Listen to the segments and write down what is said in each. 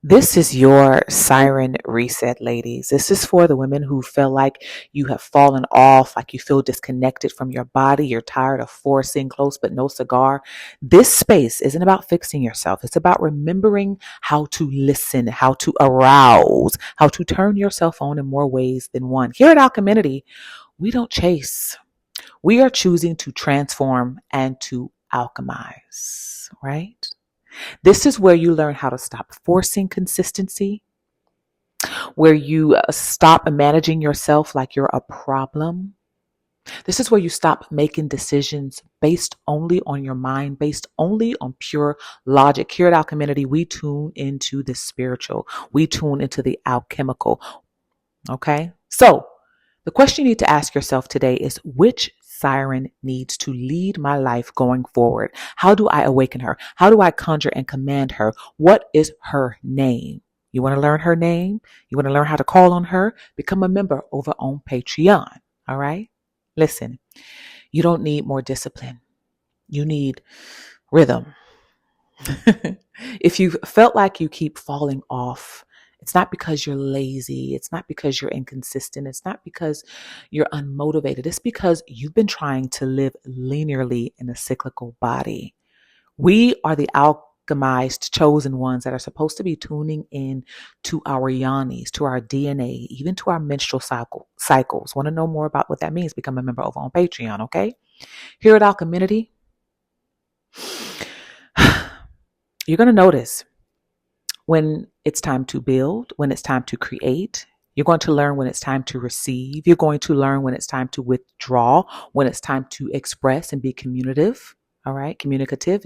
This is your siren reset, ladies. This is for the women who feel like you have fallen off, like you feel disconnected from your body. You're tired of forcing close but no cigar. This space isn't about fixing yourself. It's about remembering how to listen, how to arouse, how to turn yourself on in more ways than one. Here at Alchemity, we don't chase. We are choosing to transform and to alchemize, right? This is where you learn how to stop forcing consistency, where you stop managing yourself like you're a problem. This is where you stop making decisions based only on your mind, based only on pure logic. Here at Alchemity, we tune into the spiritual. We tune into the alchemical. Okay? So the question you need to ask yourself today is, which siren needs to lead my life going forward? How do I awaken her? How do I conjure and command her? What is her name? You want to learn her name? You want to learn how to call on her? Become a member over on Patreon. All right? Listen, you don't need more discipline. You need rhythm. If you felt like you keep falling off, it's not because you're lazy. It's not because you're inconsistent. It's not because you're unmotivated. It's because you've been trying to live linearly in a cyclical body. We are the alchemized chosen ones that are supposed to be tuning in to our yonis, to our DNA, even to our menstrual cycles. Want to know more about what that means? Become a member over on Patreon, okay? Here at Alchemity, you're going to notice when it's time to build, when it's time to create. You're going to learn when it's time to receive. You're going to learn when it's time to withdraw, when it's time to express and be communicative. All right. Communicative,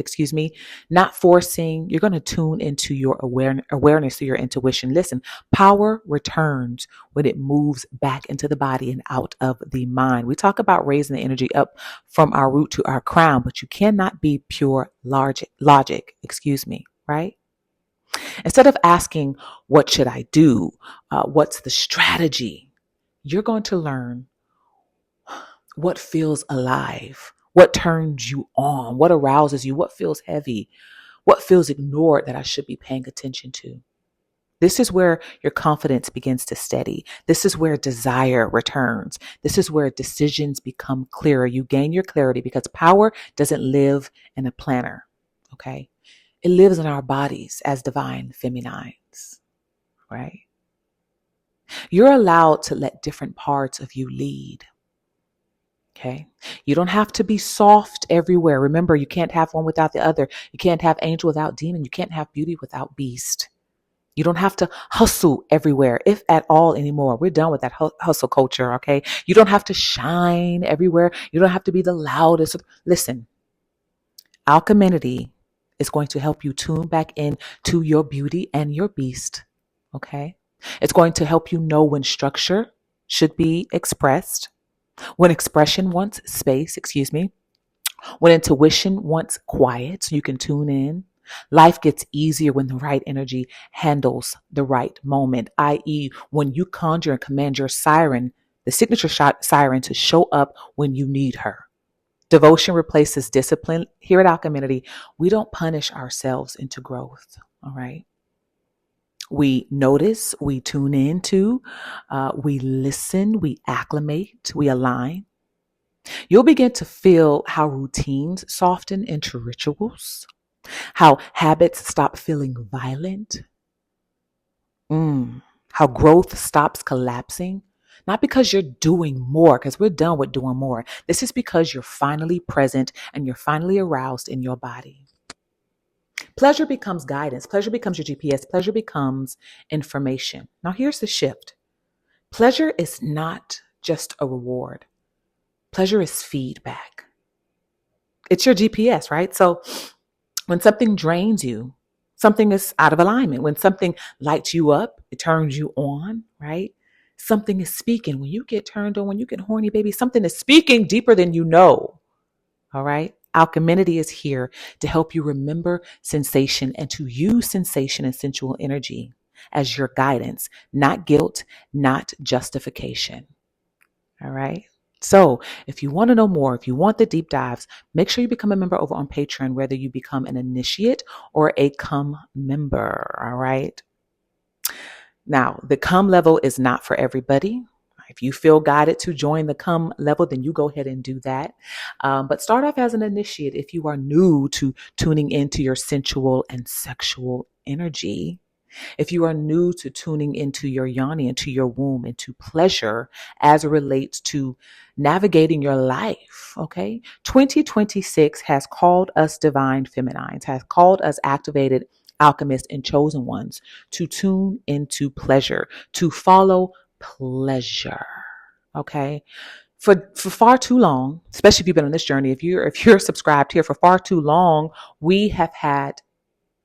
not forcing. You're going to tune into your awareness through your intuition. Listen, power returns when it moves back into the body and out of the mind. We talk about raising the energy up from our root to our crown, but you cannot be pure logic, right? Instead of asking, what should I do? What's the strategy? You're going to learn what feels alive, what turns you on, what arouses you, what feels heavy, what feels ignored that I should be paying attention to. This is where your confidence begins to steady. This is where desire returns. This is where decisions become clearer. You gain your clarity because power doesn't live in a planner, okay? It lives in our bodies as divine feminines, right? You're allowed to let different parts of you lead. Okay. You don't have to be soft everywhere. Remember, you can't have one without the other. You can't have angel without demon. You can't have beauty without beast. You don't have to hustle everywhere, if at all anymore. We're done with that hustle culture. Okay. You don't have to shine everywhere. You don't have to be the loudest. Listen, Alchemity is going to help you tune back in to your beauty and your beast. Okay. It's going to help you know when structure should be expressed, when expression wants space, when intuition wants quiet so you can tune in. Life gets easier when the right energy handles the right moment, i.e., when you conjure and command your siren, the signature siren, to show up when you need her. Devotion replaces discipline. Here at Alchemity, we don't punish ourselves into growth, all right? We notice, we tune into, we listen, we acclimate, we align. You'll begin to feel how routines soften into rituals, how habits stop feeling violent, how growth stops collapsing. Not because you're doing more, because we're done with doing more. This is because you're finally present and you're finally aroused in your body. Pleasure becomes guidance. Pleasure becomes your GPS. Pleasure becomes information. Now here's the shift. Pleasure is not just a reward. Pleasure is feedback. It's your GPS, right? So when something drains you, something is out of alignment. When something lights you up, it turns you on, right? Something is speaking. When you get turned on, when you get horny, baby, something is speaking deeper than you know. All right? Alchemity is here to help you remember sensation and to use sensation and sensual energy as your guidance, not guilt, not justification. All right? So if you want to know more, if you want the deep dives, make sure you become a member over on Patreon, whether you become an initiate or a come member. All right? Now, the come level is not for everybody. If you feel guided to join the come level, then you go ahead and do that. But start off as an initiate if you are new to tuning into your sensual and sexual energy. If you are new to tuning into your yoni, into your womb, into pleasure as it relates to navigating your life, okay? 2026 has called us divine feminines, has called us activated alchemists and chosen ones to tune into pleasure, to follow pleasure, okay? For far too long, especially if you've been on this journey, if you're subscribed here for far too long, we have had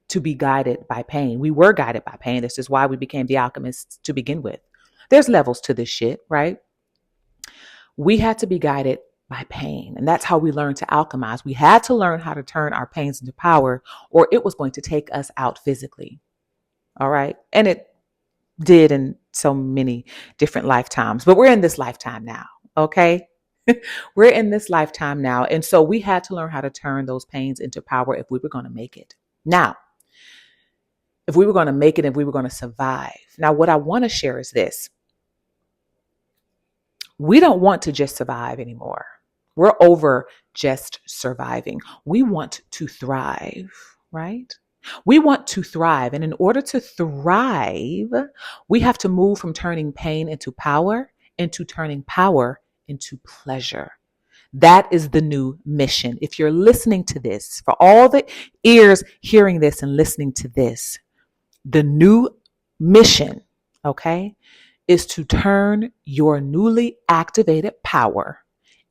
to be guided by pain. We were guided by pain. This is why we became the alchemists to begin with. There's levels to this shit, right? We had to be guided by pain. And that's how we learned to alchemize. We had to learn how to turn our pains into power, or it was going to take us out physically. All right. And it did in so many different lifetimes, but we're in this lifetime now. Okay. We're in this lifetime now. And so we had to learn how to turn those pains into power if we were going to make it. Now, if we were going to make it, if we were going to survive. Now, what I want to share is this. We don't want to just survive anymore. We're over just surviving. We want to thrive, right? We want to thrive. And in order to thrive, we have to move from turning pain into power, into turning power into pleasure. That is the new mission. If you're listening to this, for all the ears hearing this and listening to this, the new mission, okay, is to turn your newly activated power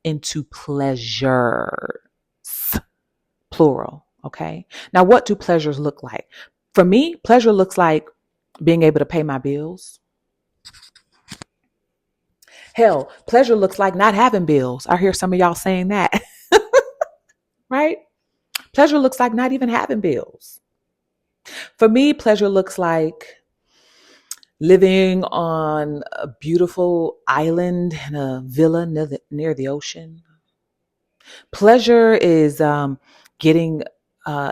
into pleasures, plural, okay? Now, what do pleasures look like? For me, pleasure looks like being able to pay my bills. Hell, pleasure looks like not having bills. I hear some of y'all saying that, right? Pleasure looks like not even having bills. For me, pleasure looks like living on a beautiful island in a villa near the ocean. Pleasure is getting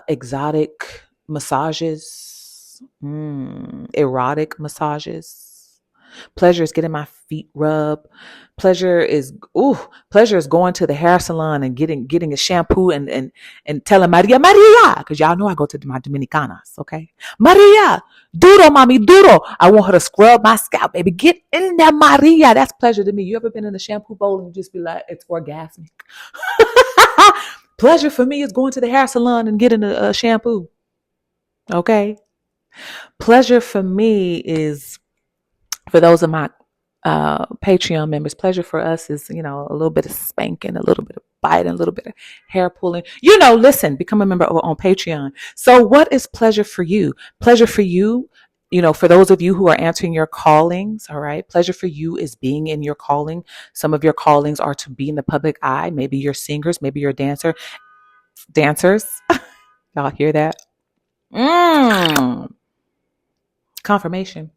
exotic massages, erotic massages. Pleasure is getting my feet rubbed. Pleasure is going to the hair salon and getting a shampoo and telling Maria, because y'all know I go to my Dominicanas, okay? Maria, duro, mami, duro. I want her to scrub my scalp, baby. Get in there, Maria. That's pleasure to me. You ever been in the shampoo bowl and just be like, it's orgasmic? Pleasure for me is going to the hair salon and getting a shampoo, okay? Pleasure for me is, for those of my Patreon members, pleasure for us is, a little bit of spanking, a little bit of biting, a little bit of hair pulling. Listen, become a member on Patreon. So what is pleasure for you? Pleasure for you, for those of you who are answering your callings, all right? Pleasure for you is being in your calling. Some of your callings are to be in the public eye. Maybe you're singers, maybe you're dancers. Y'all hear that? Confirmation.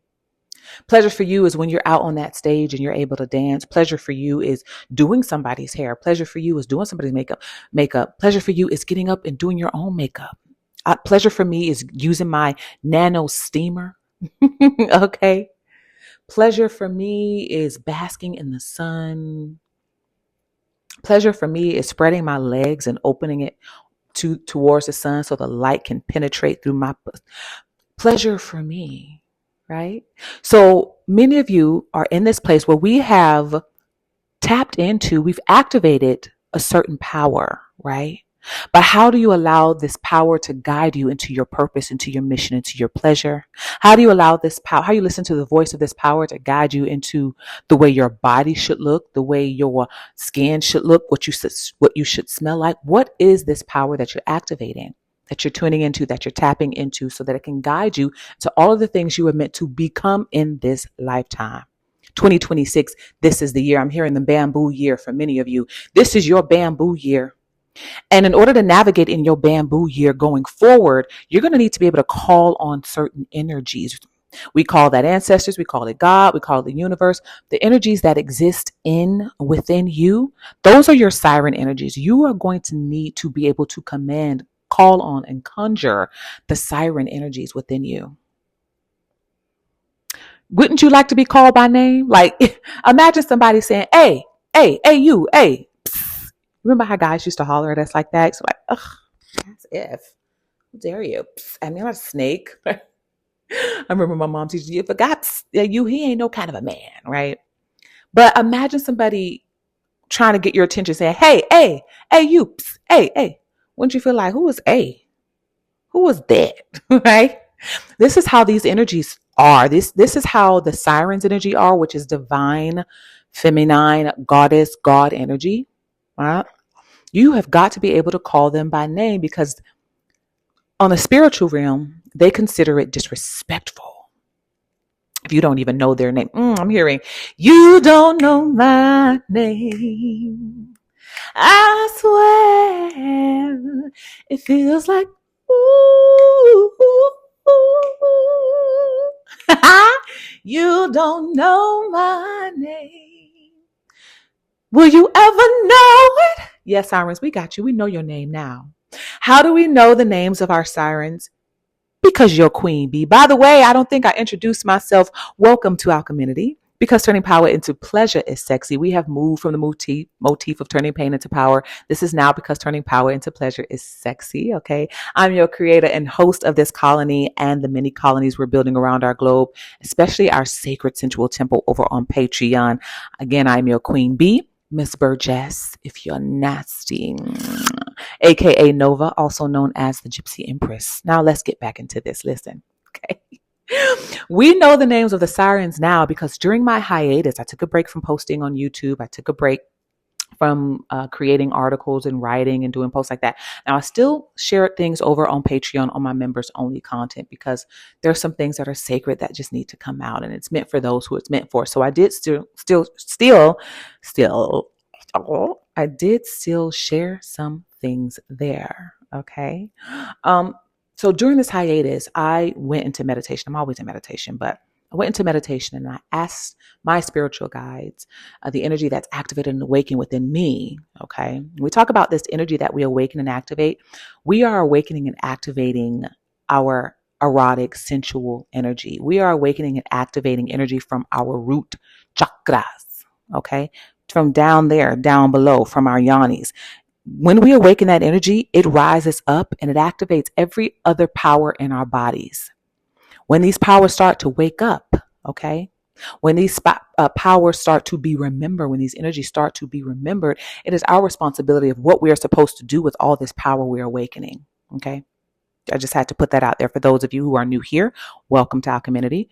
Pleasure for you is when you're out on that stage and you're able to dance. Pleasure for you is doing somebody's hair. Pleasure for you is doing somebody's makeup. Pleasure for you is getting up and doing your own makeup. Pleasure for me is using my nano steamer. Okay. Pleasure for me is basking in the sun. Pleasure for me is spreading my legs and opening it towards the sun so the light can penetrate through my pleasure for me. Right? So many of you are in this place where we have we've activated a certain power, right? But how do you allow this power to guide you into your purpose, into your mission, into your pleasure? How do you allow this power, how you listen to the voice of this power to guide you into the way your body should look, the way your skin should look, what you should smell like? What is this power that you're activating, that you're tuning into, that you're tapping into, so that it can guide you to all of the things you were meant to become in this lifetime? 2026, this is the year. I'm hearing the bamboo year for many of you. This is your bamboo year. And in order to navigate in your bamboo year going forward, you're going to need to be able to call on certain energies. We call that ancestors, we call it God, we call it the universe. The energies that exist within you, those are your siren energies. You are going to need to be able to command, call on, and conjure the siren energies within you. Wouldn't you like to be called by name? Like, imagine somebody saying, hey, hey, hey, you, hey. Psst. Remember how guys used to holler at us like that? It's like, ugh, that's if. How dare you? Psst. I mean, I'm not a snake. I remember my mom teaching you, forgot you, he ain't no kind of a man, right? But imagine somebody trying to get your attention saying, hey, hey, hey, you, psst, hey, hey. Wouldn't you feel like, who was A? Who was that? Right? This is how these energies are. This is how the sirens energy are, which is divine, feminine, goddess, God energy. Right? You have got to be able to call them by name because on the spiritual realm, they consider it disrespectful if you don't even know their name. I'm hearing, you don't know my name. I swear it feels like ooh, ooh, ooh. You don't know my name. Will you ever know it? Yes, sirens, we got you. We know your name now. How do we know the names of our sirens? Because you're Queen Bee. By the way, I don't think I introduced myself. Welcome to our community. Because turning power into pleasure is sexy. We have moved from the motif of turning pain into power. This is now because turning power into pleasure is sexy. Okay. I'm your creator and host of this colony and the many colonies we're building around our globe, especially our sacred sensual temple over on Patreon. Again, I'm your Queen Bee, Miss Burgess, if you're nasty, aka Nova, also known as the Gypsy Empress. Now let's get back into this. Listen. Okay. We know the names of the sirens now because during my hiatus, I took a break from posting on YouTube. I took a break from creating articles and writing and doing posts like that. Now, I still share things over on Patreon on my members only content because there are some things that are sacred that just need to come out and it's meant for those who it's meant for. So I did still I did still share some things there. Okay. So during this hiatus, I went into meditation. I'm always in meditation, but I went into meditation and I asked my spiritual guides, the energy that's activated and awakened within me. Okay. We talk about this energy that we awaken and activate. We are awakening and activating our erotic, sensual energy. We are awakening and activating energy from our root chakras. Okay. From down there, down below, from our yonis. When we awaken that energy, it rises up and it activates every other power in our bodies. When these powers start to wake up, okay, when these powers start to be remembered, when these energies start to be remembered, it is our responsibility of what we are supposed to do with all this power we're awakening, okay? I just had to put that out there for those of you who are new here. Welcome to our community.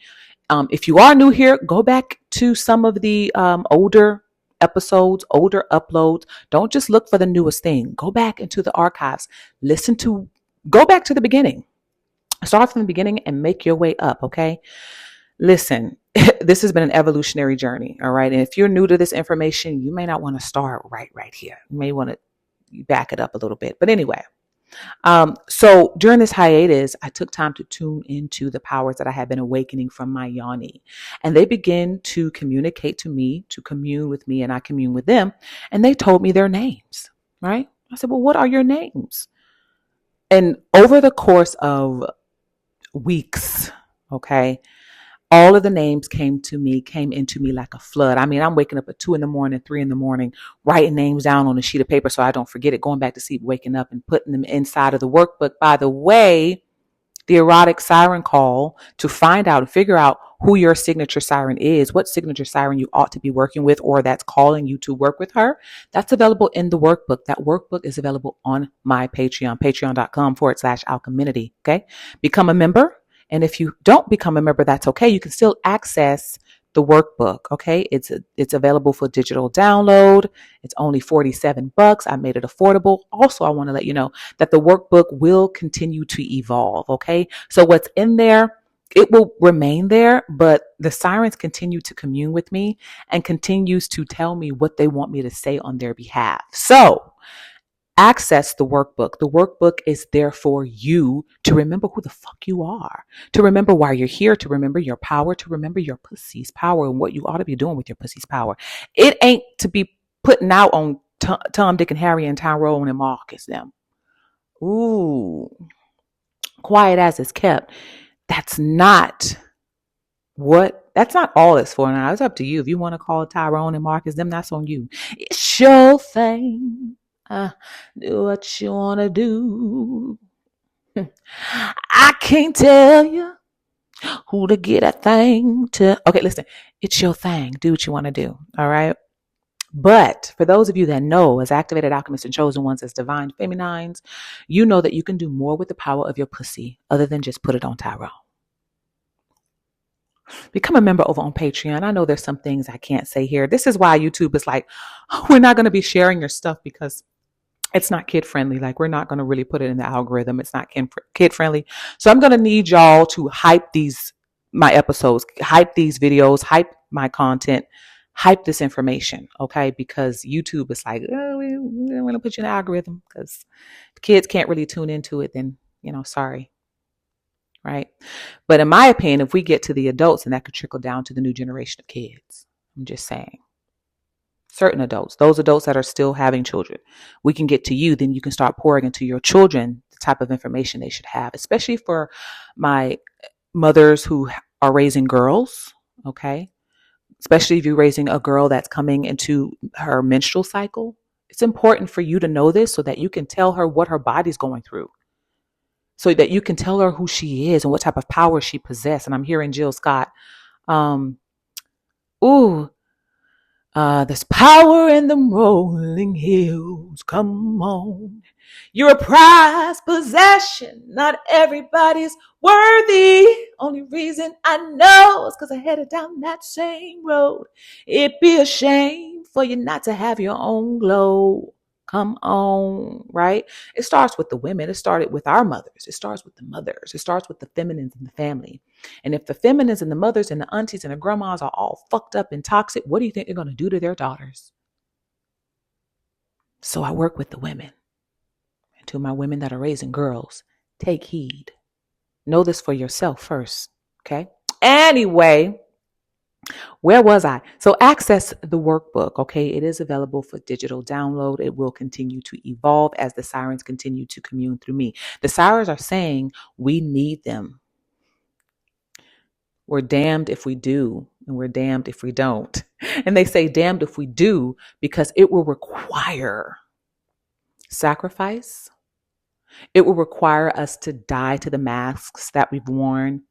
If you are new here, go back to some of the older episodes, older uploads. Don't just look for the newest thing. Go back into the archives. Go back to the beginning. Start from the beginning and make your way up, okay? Listen, this has been an evolutionary journey, all right? And if you're new to this information, you may not want to start right here. You may want to back it up a little bit. But anyway, so during this hiatus, I took time to tune into the powers that I had been awakening from my yoni. And they begin to communicate to me, to commune with me, and I commune with them. And they told me their names, right? I said, well, what are your names? And over the course of weeks, okay, all of the names came into me like a flood. I mean, I'm waking up at 2 a.m, 3 a.m, writing names down on a sheet of paper so I don't forget it, going back to sleep, waking up and putting them inside of the workbook. By the way, the erotic siren call to find out and figure out who your signature siren is, what signature siren you ought to be working with, or that's calling you to work with her. That's available in the workbook. That workbook is available on my Patreon, patreon.com/alchemity. Okay. Become a member. And if you don't become a member, that's okay. You can still access the workbook. Okay. It's available for digital download. It's only $47. I made it affordable. Also, I want to let you know that the workbook will continue to evolve. Okay. So what's in there, it will remain there, but the sirens continue to commune with me and continues to tell me what they want me to say on their behalf. So access the workbook. The workbook is there for you to remember who the fuck you are, to remember why you're here, to remember your power, to remember your pussy's power and what you ought to be doing with your pussy's power. It ain't to be putting out on Tom, Dick, and Harry and Tyrone and Marcus them. Ooh, quiet as it's kept. That's not What? That's not all it's for now. It's up to you. If you want to call Tyrone and Marcus, them, that's on you. It's your thing. Do what you want to do. I can't tell you who to get a thing to. Okay, listen. It's your thing. Do what you want to do. All right. But for those of you that know, as activated alchemists and chosen ones, as divine feminines, you know that you can do more with the power of your pussy other than just put it on Tyrone. Become a member over on Patreon. I know there's some things I can't say here. This is why YouTube is like, oh, we're not going to be sharing your stuff because it's not kid friendly. Like, we're not going to really put it in the algorithm. It's not kid friendly. So I'm going to need y'all to hype my episodes, hype these videos, hype my content, hype this information. Okay. Because YouTube is like, oh, we don't want to put you in the algorithm because if kids can't really tune into it, then, sorry. Right. But in my opinion, if we get to the adults, then that could trickle down to the new generation of kids. I'm just saying. Certain adults, those adults that are still having children, we can get to you, then you can start pouring into your children the type of information they should have, especially for my mothers who are raising girls. Okay. Especially if you're raising a girl that's coming into her menstrual cycle. It's important for you to know this so that you can tell her what her body's going through. So that you can tell her who she is and what type of power she possesses. And I'm hearing Jill Scott. There's power in the rolling hills. Come on. You're a prized possession. Not everybody's worthy. Only reason I know is because I headed down that same road. It'd be a shame for you not to have your own glow. Come on, right? It starts with the women. It started with our mothers. It starts with the mothers. It starts with the feminines in the family. And if the feminines and the mothers and the aunties and the grandmas are all fucked up and toxic, what do you think they're going to do to their daughters? So I work with the women. And to my women that are raising girls, take heed. Know this for yourself first, okay? Anyway, where was I? So access the workbook, okay? It is available for digital download. It will continue to evolve as the sirens continue to commune through me. The sirens are saying we need them. We're damned if we do, and we're damned if we don't. And they say damned if we do because it will require sacrifice. It will require us to die to the masks that we've worn.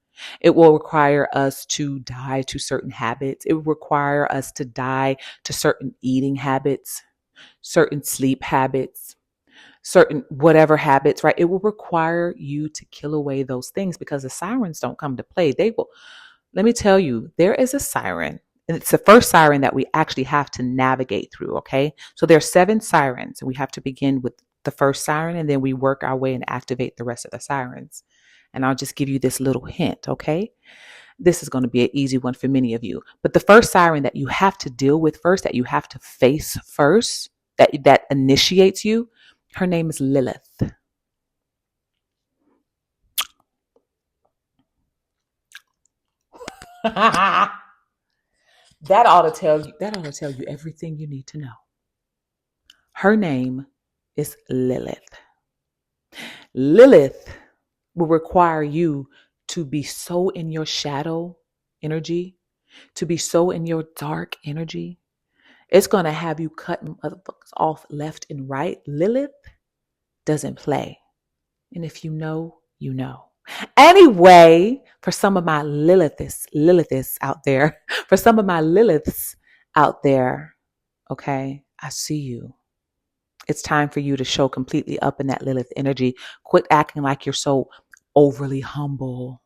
It will require us to die to certain habits. It will require us to die to certain eating habits, certain sleep habits, certain whatever habits, right? It will require you to kill away those things because the sirens don't come to play. They will. Let me tell you, there is a siren, and it's the first siren that we actually have to navigate through, okay? So there are 7 sirens, and we have to begin with the first siren, and then we work our way and activate the rest of the sirens. And I'll just give you this little hint, okay? This is going to be an easy one for many of you. But the first siren that you have to deal with first, that you have to face first, that initiates you, her name is Lilith. That ought to tell you everything you need to know. Her name is Lilith. Lilith will require you to be so in your shadow energy, to be so in your dark energy. It's going to have you cutting motherfuckers off left and right. Lilith doesn't play. And if you know, you know. Anyway, for some of my Liliths out there, okay, I see you. It's time for you to show completely up in that Lilith energy. Quit acting like you're so overly humble.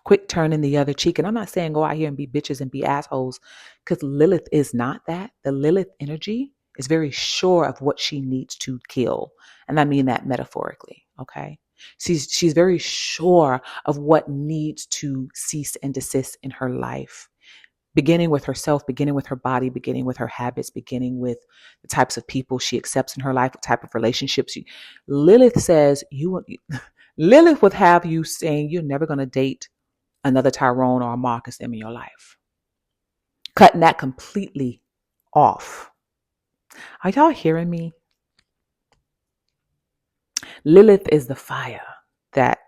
Quit turning the other cheek. And I'm not saying go out here and be bitches and be assholes, because Lilith is not that. The Lilith energy is very sure of what she needs to kill. And I mean that metaphorically, okay? She's very sure of what needs to cease and desist in her life, beginning with herself, beginning with her body, beginning with her habits, beginning with the types of people she accepts in her life, what type of relationships. Lilith says Lilith would have you saying you're never going to date another Tyrone or a Marcus in your life. Cutting that completely off. Are y'all hearing me? Lilith is the fire that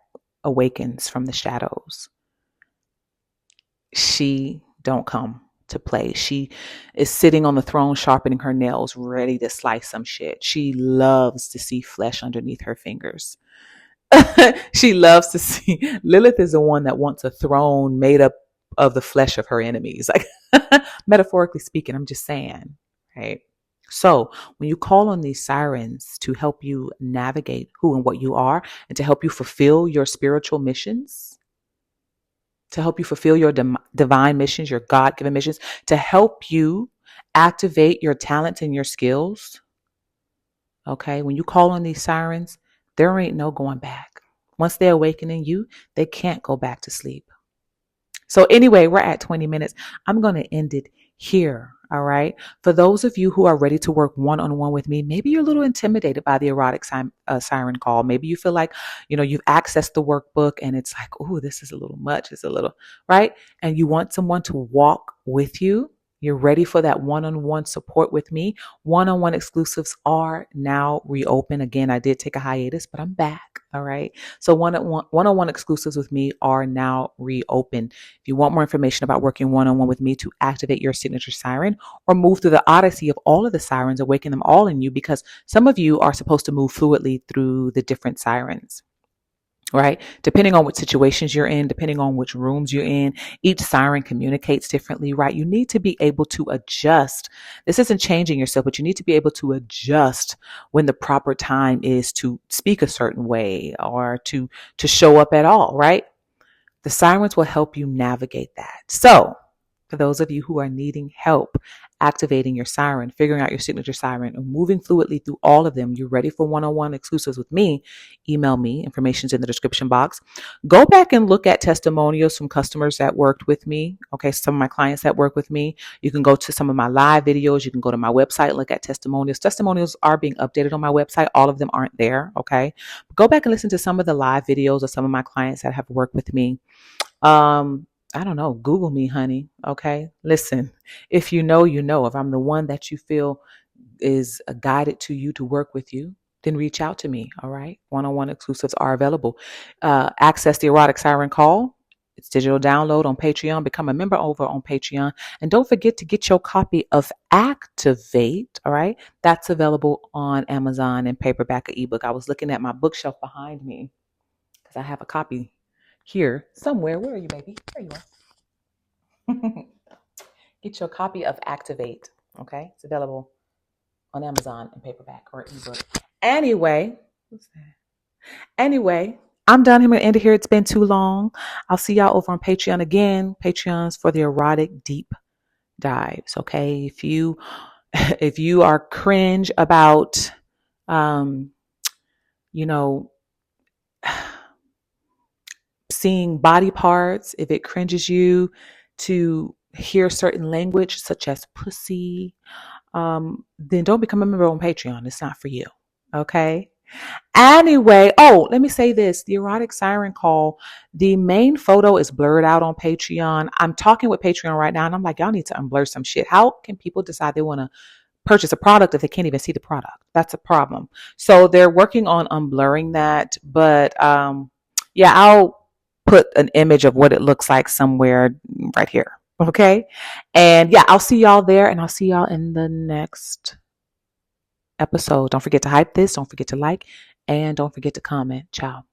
awakens from the shadows. she don't come to play. She is sitting on the throne, sharpening her nails, ready to slice some shit. She loves to see flesh underneath her fingers. She loves to see. Lilith is the one that wants a throne made up of the flesh of her enemies. Like, metaphorically speaking, I'm just saying, right? So when you call on these sirens to help you navigate who and what you are and to help you fulfill your spiritual missions, to help you fulfill your divine missions, your God-given missions, to help you activate your talents and your skills. Okay. When you call on these sirens, there ain't no going back. Once they awaken in you, they can't go back to sleep. So anyway, we're at 20 minutes. I'm going to end it here. All right. For those of you who are ready to work one-on-one with me, maybe you're a little intimidated by the erotic siren call. Maybe you feel like, you've accessed the workbook and it's like, oh, this is a little much. It's a little, right? And you want someone to walk with you. You're ready for that one-on-one support with me. One-on-one exclusives are now reopened. Again, I did take a hiatus, but I'm back. All right. So one-on-one exclusives with me are now reopened. If you want more information about working one-on-one with me to activate your signature siren or move through the odyssey of all of the sirens, awaken them all in you, because some of you are supposed to move fluidly through the different sirens. Right? Depending on what situations you're in, depending on which rooms you're in, each siren communicates differently, right? You need to be able to adjust. This isn't changing yourself, but you need to be able to adjust when the proper time is to speak a certain way or to show up at all, right? The sirens will help you navigate that. So, for those of you who are needing help activating your siren, figuring out your signature siren, and moving fluidly through all of them, you're ready for one-on-one exclusives with me, email me. Information's in the description box. Go back and look at testimonials from customers that worked with me. Okay, some of my clients that work with me. You can go to some of my live videos. You can go to my website and look at testimonials. Testimonials are being updated on my website. All of them aren't there. Okay, but go back and listen to some of the live videos of some of my clients that have worked with me. I don't know. Google me, honey. Okay. Listen, if you know, if I'm the one that you feel is guided to you to work with you, then reach out to me. All right. One-on-one exclusives are available. Access the erotic siren call. It's digital download on Patreon. Become a member over on Patreon. And don't forget to get your copy of Activate. All right. That's available on Amazon in paperback or ebook. I was looking at my bookshelf behind me because I have a copy here somewhere. Where are you, baby? There you are. Get your copy of Activate. Okay. It's available on Amazon in paperback or ebook. Anyway, what's that? Anyway, I'm done. I'm going to end it here. It's been too long. I'll see y'all over on Patreon again. Patreon's for the erotic deep dives. Okay. If you are cringe about, you know, seeing body parts, if it cringes you to hear certain language such as pussy, then don't become a member on Patreon. It's not for you. Okay. Anyway, let me say this. The erotic siren call, the main photo is blurred out on Patreon. I'm talking with Patreon right now and I'm like, y'all need to unblur some shit. How can people decide they want to purchase a product if they can't even see the product? That's a problem. So they're working on unblurring that. But yeah, I'll put an image of what it looks like somewhere right here. Okay. And yeah, I'll see y'all there and I'll see y'all in the next episode. Don't forget to hype this. Don't forget to like and don't forget to comment. Ciao.